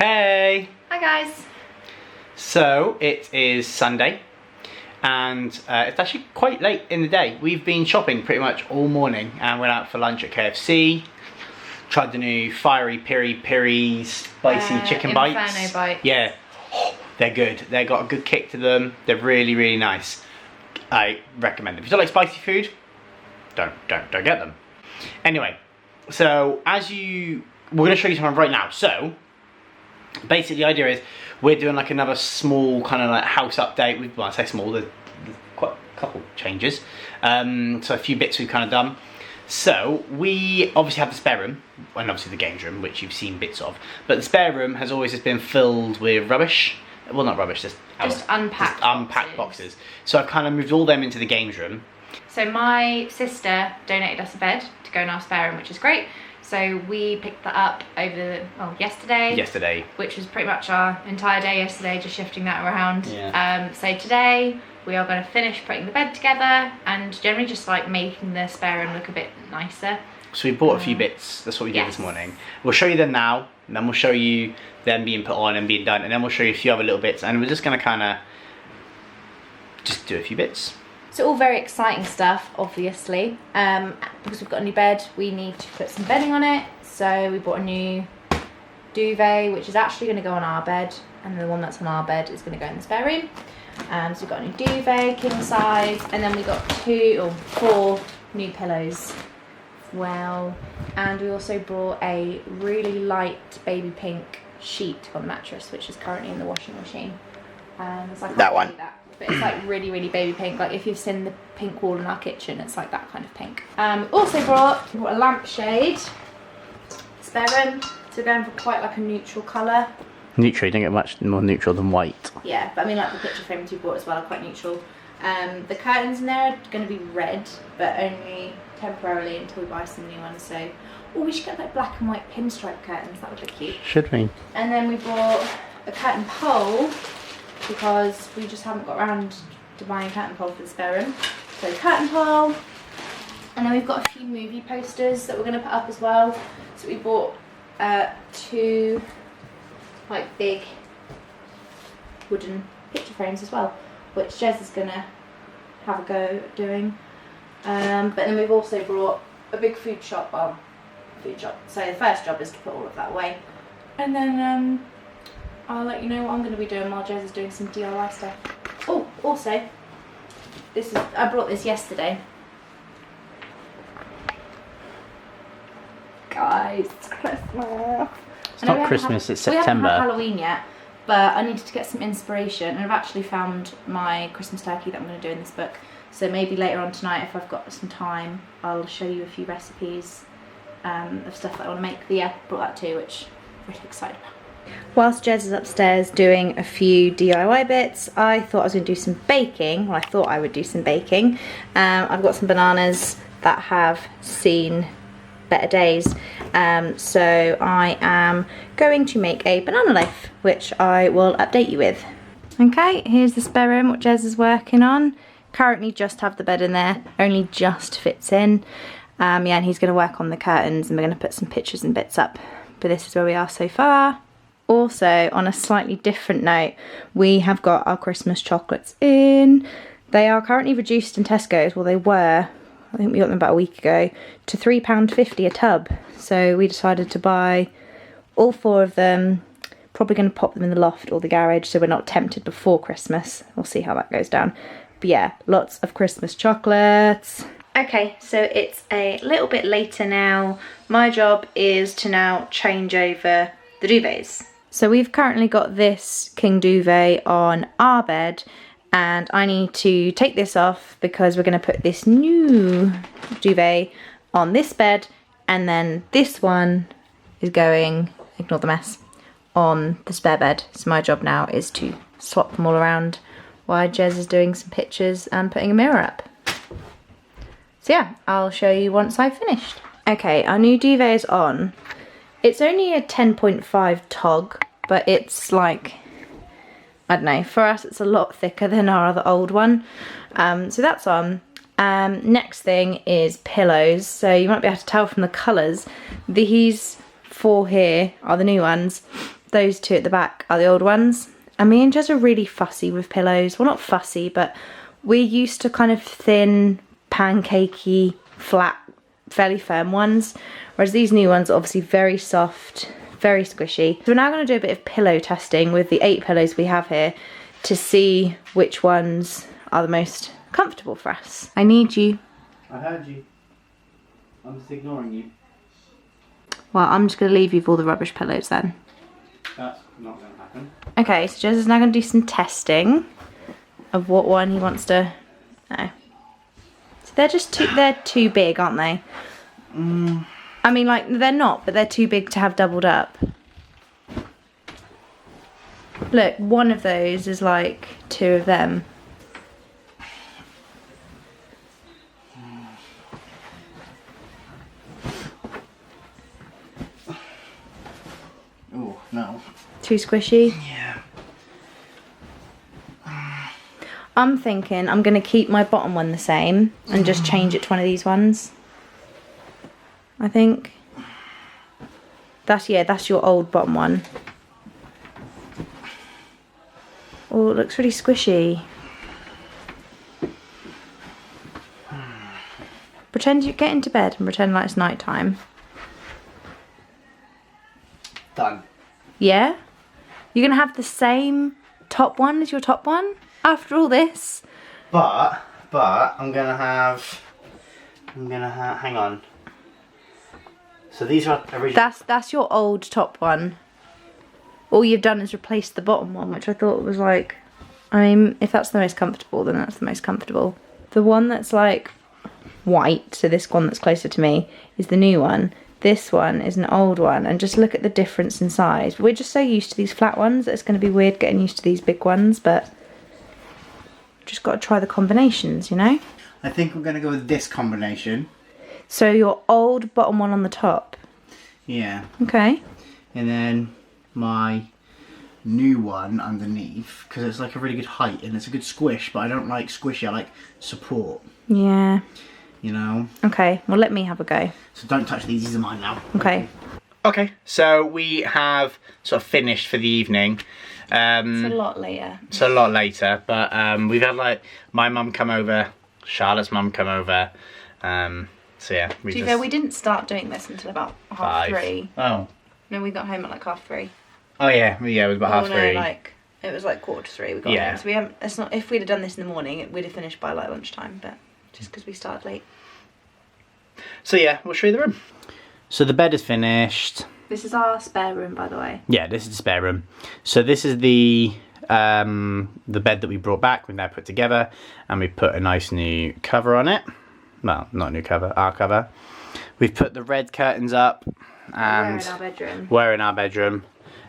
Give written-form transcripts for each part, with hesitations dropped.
Hey! Hi guys! So it is Sunday and it's actually quite late in the day. We've been shopping pretty much all morning and went out for lunch at KFC. Tried the new fiery piri spicy chicken bites. Inferno bites. Yeah, they're good. They've got a good kick to them. They're really nice. I recommend them. If you don't like spicy food, don't get them. Anyway, so we're going to show you something right now. So basically the idea is we're doing like another small kind of like house update. Well, I say small, there's quite a couple changes. So a few bits we've kind of done. So we obviously have the spare room and obviously the games room, which you've seen bits of. But the spare room has always just been filled with rubbish. Well, not rubbish, just unpacked boxes. So I've kind of moved all them into the games room. So my sister donated us a bed to go in our spare room, which is great. So we picked that up over yesterday. Which was pretty much our entire day yesterday, just shifting that around. Yeah. So today we are going to finish putting the bed together and generally just like making the spare room look a bit nicer. So we bought a few bits. That's what we did this morning. We'll show you them now, and then we'll show you them being put on and being done, and then we'll show you a few other little bits, and we're just going to kind of just do a few bits. So all very exciting stuff, obviously. Because we've got a new bed, we need to put some bedding on it. So we bought a new duvet, which is actually going to go on our bed, and the one that's on our bed is going to go in the spare room. So we've got a new duvet, king size, and then we got 4 new pillows as well. And we also brought a really light baby pink sheet on the mattress, which is currently in the washing machine. So that one. But it's like really baby pink. Like if you've seen the pink wall in our kitchen, it's like that kind of pink. We also brought a lampshade, spare room. So we're going for quite like a neutral colour. Neutral, you don't get much more neutral than white. Yeah, but I mean like the picture frames we bought as well are quite neutral. The curtains in there are going to be red, but only temporarily until we buy some new ones. So, we should get like black and white pinstripe curtains. That would look cute. Should we? And then we bought a curtain pole because we just haven't got around to buying a curtain pole for the spare room. So curtain pole. And then we've got a few movie posters that we're going to put up as well. So we bought 2 like big wooden picture frames as well, which Jez is going to have a go at doing. But then we've also brought a big food shop. So the first job is to put all of that away. And then I'll let you know what I'm going to be doing while Jez is doing some DIY stuff. Oh, also, I brought this yesterday. Guys, it's Christmas. It's not Christmas, it's September. We haven't had Halloween yet, but I needed to get some inspiration, and I've actually found my Christmas turkey that I'm going to do in this book. So maybe later on tonight, if I've got some time, I'll show you a few recipes of stuff that I want to make. But yeah, brought that too, which I'm really excited about. Whilst Jez is upstairs doing a few DIY bits, I thought I was going to do some baking. Well, I thought I would do some baking. I've got some bananas that have seen better days. So I am going to make a banana loaf, which I will update you with. Okay, here's the spare room, what Jez is working on. Currently just have the bed in there, only just fits in. Yeah, and he's going to work on the curtains and we're going to put some pictures and bits up. But this is where we are so far. Also, on a slightly different note, we have got our Christmas chocolates in. They are currently reduced in Tesco's. Well, they were, I think we got them about a week ago, to £3.50 a tub. So we decided to buy all 4 of them. Probably going to pop them in the loft or the garage so we're not tempted before Christmas. We'll see how that goes down. But yeah, lots of Christmas chocolates. Okay, so it's a little bit later now. My job is to now change over the duvets. So we've currently got this king duvet on our bed, and I need to take this off because we're going to put this new duvet on this bed, and then this one is going, ignore the mess, on the spare bed. So my job now is to swap them all around while Jez is doing some pictures and putting a mirror up. So yeah, I'll show you once I've finished. Okay, our new duvet is on. It's only a 10.5 tog, but it's like, I don't know, for us it's a lot thicker than our other old one. So that's on. Next thing is pillows. So you might be able to tell from the colours. These 4 here are the new ones. those two at the back are the old ones. And me and Jez are really fussy with pillows. Well, not fussy, but we're used to kind of thin, pancakey, flat, fairly firm ones. Whereas these new ones are obviously very soft, very squishy. So we're now going to do a bit of pillow testing with the 8 pillows we have here to see which ones are the most comfortable for us. I need you. I heard you. I'm just ignoring you. Well, I'm just going to leave you with all the rubbish pillows then. That's not going to happen. Okay, so Jez is now going to do some testing of what one he wants to... No. So they're too big, aren't they? I mean, like, they're not, but they're too big to have doubled up. Look, one of those is like 2 of them. Oh, no. Too squishy? Yeah. I'm thinking I'm going to keep my bottom one the same and just change it to one of these ones. I think. That's your old bottom one. Oh, it looks really squishy. Pretend you get into bed and pretend like it's night time. Done. Yeah? You're going to have the same top one as your top one after all this? But I'm gonna have, hang on. So these are original. That's your old top one. All you've done is replace the bottom one, which I thought was like, if that's the most comfortable, then that's the most comfortable. The one that's like white, so this one that's closer to me, is the new one. This one is an old one, and just look at the difference in size. We're just so used to these flat ones that it's going to be weird getting used to these big ones, but just got to try the combinations, you know? I think I'm going to go with this combination. So your old bottom one on the top. Yeah. Okay. And then my new one underneath, because it's like a really good height and it's a good squish, but I don't like squishy, I like support. Yeah. You know? Okay, well let me have a go. So don't touch these are mine now. Okay. Okay, so we have sort of finished for the evening. It's a lot later. It's a lot later, but we've had like my mum come over, Charlotte's mum come over. So yeah, we didn't start doing this until about 3:30. Oh. No, we got home at like 3:30. Oh yeah, it was about 3:30. No, like it was like 2:45 we got home. So we haven't. It's not. If we'd have done this in the morning, we'd have finished by like lunchtime. But just because we started late. So yeah, we'll show you the room. So the bed is finished. This is our spare room, by the way. Yeah, this is the spare room. So this is the bed that we brought back. We've now put together, and we put a nice new cover on it. Well, not a new cover, our cover. We've put the red curtains up, and we're in our bedroom.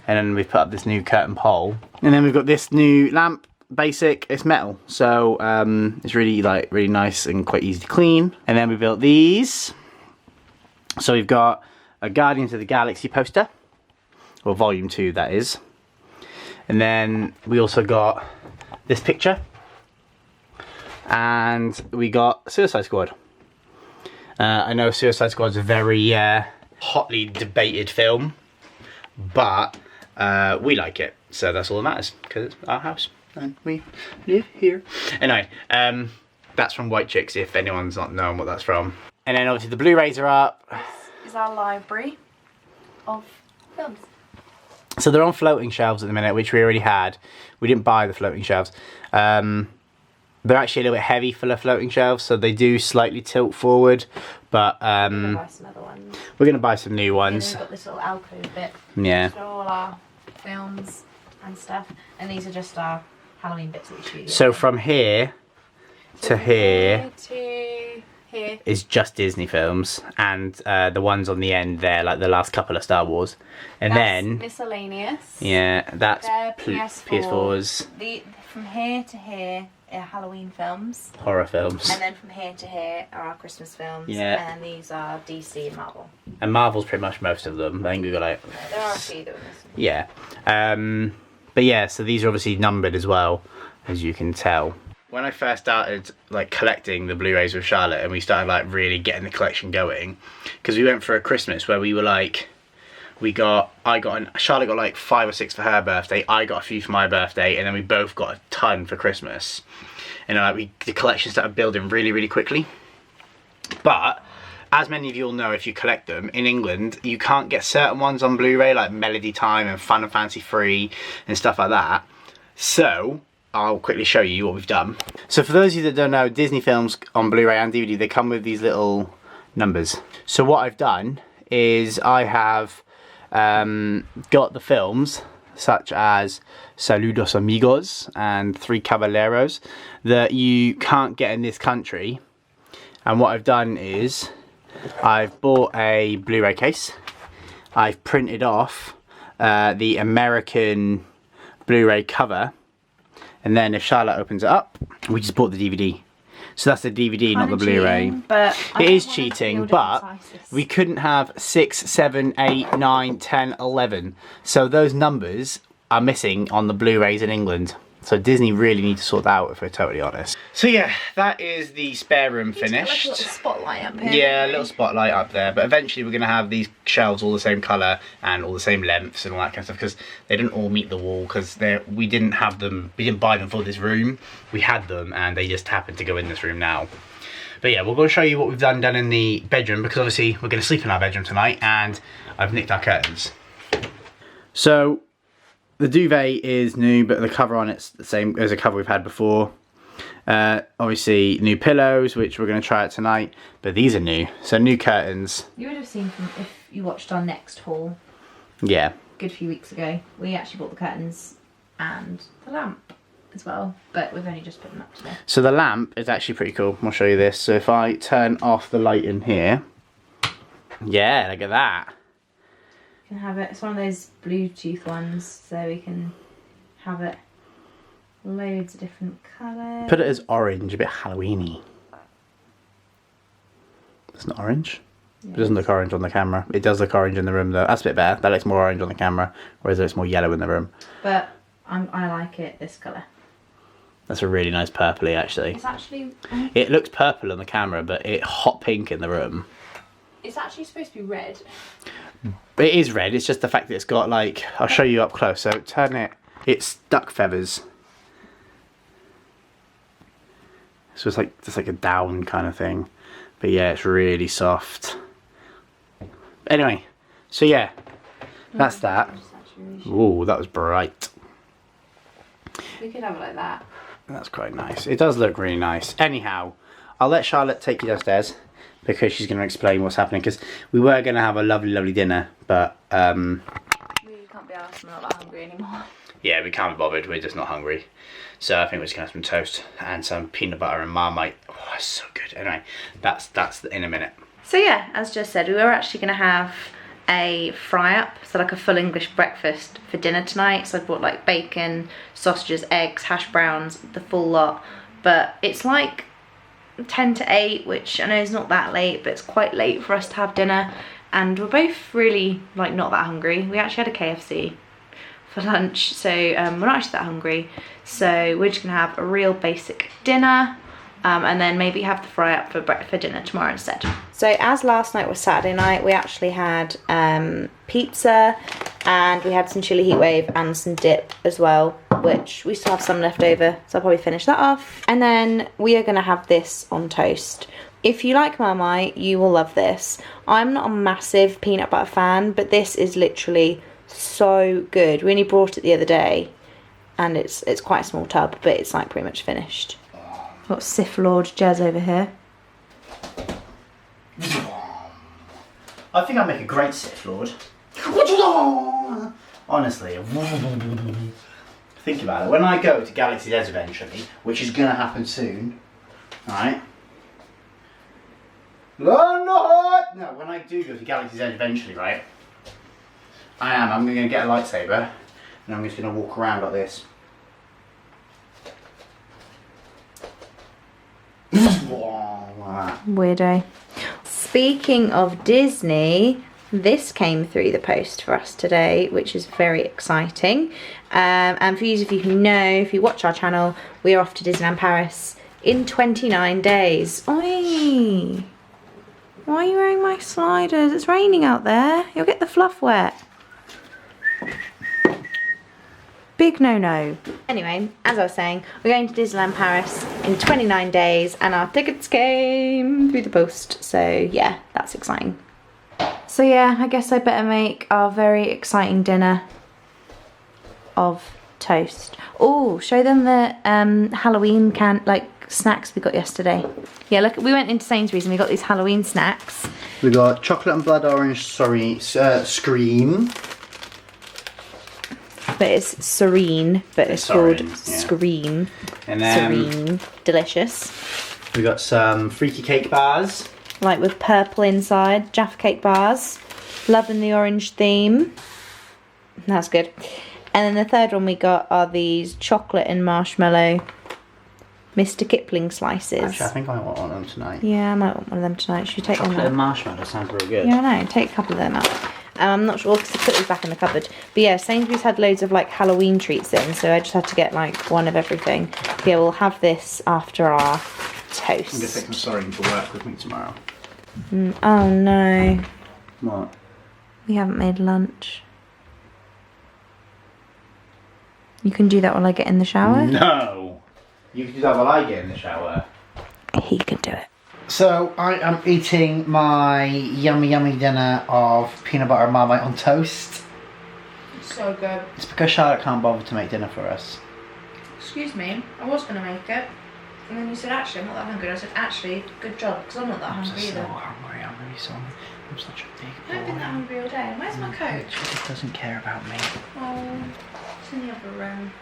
And then we've put up this new curtain pole, and then we've got this new lamp. Basic, it's metal, so it's really nice and quite easy to clean. And then we built these. So we've got a Guardians of the Galaxy poster, or volume 2 that is. And then we also got this picture, and we got Suicide Squad. I know Suicide Squad's a very hotly debated film, but we like it, so that's all that matters, because it's our house and we live here. Anyway, that's from White Chicks, if anyone's not knowing what that's from. And then obviously the Blu-rays are up. This is our library of films. So they're on floating shelves at the minute, which we already had. We didn't buy the floating shelves. They're actually a little bit heavy for the floating shelves, so they do slightly tilt forward. But we're gonna buy some other ones. We're gonna buy some new ones. We've got this little alcove bit. Yeah. These are all our films and stuff, and these are just our Halloween bits that we shoot. So from here to here is just Disney films, and the ones on the end there, like the last couple of Star Wars, and that's then miscellaneous. Yeah, that's PS4s. From here to here are Halloween films, horror films, and then from here to here are our Christmas films. Yeah, and these are DC and Marvel. And Marvel's pretty much most of them. I think we've got like there are a few that we're missing. Yeah, but yeah, so these are obviously numbered as well, as you can tell. When I first started like collecting the Blu-rays with Charlotte, and we started like really getting the collection going, because we went for a Christmas where we were like, Charlotte got like 5 or 6 for her birthday. I got a few for my birthday, and then we both got a ton for Christmas. And the collection started building really, really quickly. But as many of you will know, if you collect them in England, you can't get certain ones on Blu-ray, like Melody Time and Fun and Fancy Free and stuff like that. So I'll quickly show you what we've done. So for those of you that don't know, Disney films on Blu-ray and DVD, they come with these little numbers. So what I've done is I have got the films such as Saludos Amigos and Three Caballeros that you can't get in this country. And what I've done is I've bought a Blu-ray case. I've printed off the American Blu-ray cover, and then if Charlotte opens it up, we just bought the DVD. So that's the DVD, not the Blu-ray. It is cheating, but we couldn't have 6, 7, 8, 9, 10, 11. So those numbers are missing on the Blu-rays in England. So Disney really need to sort that out, if we're totally honest. So yeah, that is the spare room finished. Like a little spotlight up here. Yeah, a little spotlight up there. But eventually we're going to have these shelves all the same colour and all the same lengths and all that kind of stuff, because they didn't all meet the wall, because we didn't have them, we didn't buy them for this room. We had them and they just happened to go in this room now. But yeah, we're going to show you what we've done in the bedroom, because obviously we're going to sleep in our bedroom tonight, and I've nicked our curtains. So the duvet is new, but the cover on it's the same as a cover we've had before. Obviously new pillows, which we're going to try out tonight, but these are new. So new curtains. You would have seen from if you watched our next haul. Yeah. A good few weeks ago. We actually bought the curtains and the lamp as well, but we've only just put them up today. So the lamp is actually pretty cool. I'll show you this. So if I turn off the light in here, yeah, look at that. Can have it. It's one of those Bluetooth ones, so we can have it loads of different colours. Put it as orange, a bit Halloweeny. It's not orange. Yes. It doesn't look orange on the camera. It does look orange in the room though. That's a bit better. That looks more orange on the camera, whereas it looks more yellow in the room. But I like it this colour. That's a really nice purpley actually. It's actually... It looks purple on the camera, but it's hot pink in the room. It's actually supposed to be red. It is red, it's just the fact that it's got like, I'll show you up close, so turn it, it's duck feathers. So it's like a down kind of thing. But yeah, it's really soft. Anyway, so yeah, that's that. Ooh, that was bright. We could have it like that. That's quite nice. It does look really nice. Anyhow, I'll let Charlotte take you downstairs, because she's going to explain what's happening, because we were going to have a lovely, lovely dinner, but we can't be asked, we're not that hungry anymore. Yeah, we can't be bothered, we're just not hungry. So I think we're just going to have some toast and some peanut butter and Marmite. Oh, that's so good. Anyway, that's in a minute. So yeah, as just said, we were actually going to have a fry-up, so like a full English breakfast for dinner tonight. So I bought like bacon, sausages, eggs, hash browns, the full lot. But it's like 10 to 8, which I know is not that late, but it's quite late for us to have dinner, and we're both really like not that hungry. We actually had a KFC for lunch, so we're not actually that hungry, so we're just gonna have a real basic dinner, and then maybe have the fry up for dinner tomorrow instead. So as last night was Saturday night, we actually had pizza, and we had some chili heat wave and some dip as well, which we still have some left over, so I'll probably finish that off. And then we are going to have this on toast. If you like Marmite, you will love this. I'm not a massive peanut butter fan, but this is literally so good. We only brought it the other day, and it's quite a small tub, but it's like pretty much finished. Got Sith Lord Jez over here. I think I'll make a great Sith Lord. Honestly. Think about it. When I go to Galaxy's Edge eventually, which is going to happen soon, right? No, when I do go to Galaxy's Edge eventually, right? I'm going to get a lightsaber, and I'm just going to walk around like this. Weirdo. Speaking of Disney, this came through the post for us today, which is very exciting. And for you who know, if you watch our channel, we are off to Disneyland Paris in 29 days. Oi! Why are you wearing my sliders? It's raining out there. You'll get the fluff wet. big no-no. Anyway, as I was saying, we're going to Disneyland Paris in 29 days and our tickets came through the post. So yeah, that's exciting. So yeah, I guess I better make our very exciting dinner of toast. Oh, show them the Halloween snacks we got yesterday. Yeah, look, we went into Sainsbury's and we got these Halloween snacks. We got chocolate and blood orange, Scream. But it's Serene, but it's called Scream. And then Serene, delicious. we got some freaky cake bars. Like with purple inside, Jaffa cake bars. Loving the orange theme. That's good. And then the third one we got are these chocolate and marshmallow Mr. Kipling slices. Actually, I think I want one of them tonight. Yeah, I might want one of them tonight. Should we take one out? Chocolate and marshmallow sounds real good. Yeah, I know. Take a couple of them out. I'm not sure because I put these back in the cupboard. But yeah, Sainsbury's had loads of like Halloween treats in, so I just had to get like one of everything. But yeah, we'll have this after our toast. I'm going to take some sorting to work with me tomorrow. Oh no. What? We haven't made lunch. You can do that while I get in the shower? No! You can do that while I get in the shower. He can do it. So, I am eating my yummy dinner of peanut butter and Marmite on toast. So good. It's because Charlotte can't bother to make dinner for us. Excuse me, I was going to make it. And then you said, actually, I'm not that hungry. I said, actually, good job, because I'm not that hungry I'm either. so hungry, I'm such a big boy. I've been that hungry all day. Where's my coat? She just doesn't care about me. Oh, it's in the other room.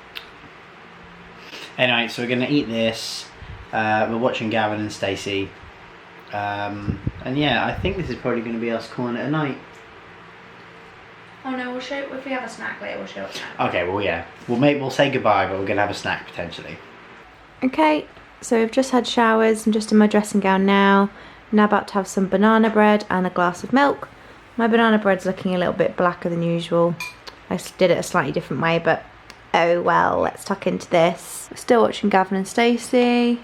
Anyway, so we're going to eat this. We're watching Gavin and Stacey. And yeah, I think this is probably going to be us calling it a night. Oh no, we'll show if we have a snack later. We'll show a snack. Okay, well yeah, we'll say goodbye, but we're going to have a snack potentially. Okay, so we've just had showers. I'm just in my dressing gown now. Now about to have some banana bread and a glass of milk. My banana bread's looking a little bit blacker than usual. I did it a slightly different way, but oh well. Let's tuck into this. We're still watching Gavin and Stacey.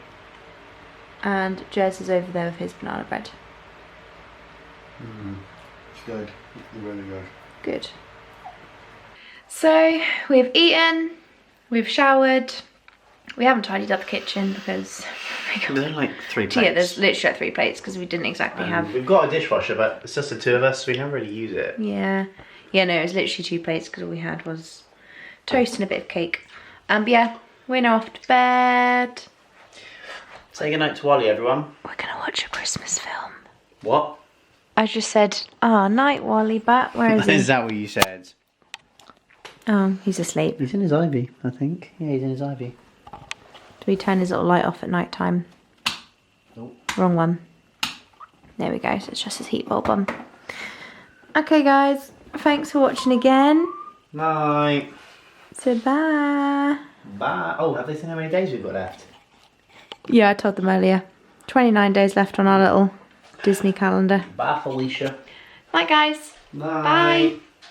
And Jez is over there with his banana bread. It's good. It's really good. Good. So we've eaten, we've showered. We haven't tidied up the kitchen because There's like 3 plates. yeah, there's literally like 3 plates because we didn't exactly have. We've got a dishwasher, but it's just the 2 of us, so we never really use it. Yeah, no, it was literally 2 plates because all we had was toast and a bit of cake. But yeah, we're now off to bed. Say goodnight to Wally, everyone. We're gonna watch a Christmas film. What? I just said, night, Wally, but where is he? Is that what you said? Oh, he's asleep. He's in his ivy, I think. Yeah, he's in his ivy. Do we turn his little light off at night time? Nope. Wrong one. There we go, so it's just his heat bulb on. Okay guys, thanks for watching again. Night. So bye. Bye. Oh, have they seen how many days we've got left? Yeah, I told them earlier. 29 days left on our little Disney calendar. Bye, Felicia. Bye guys. Bye. Bye.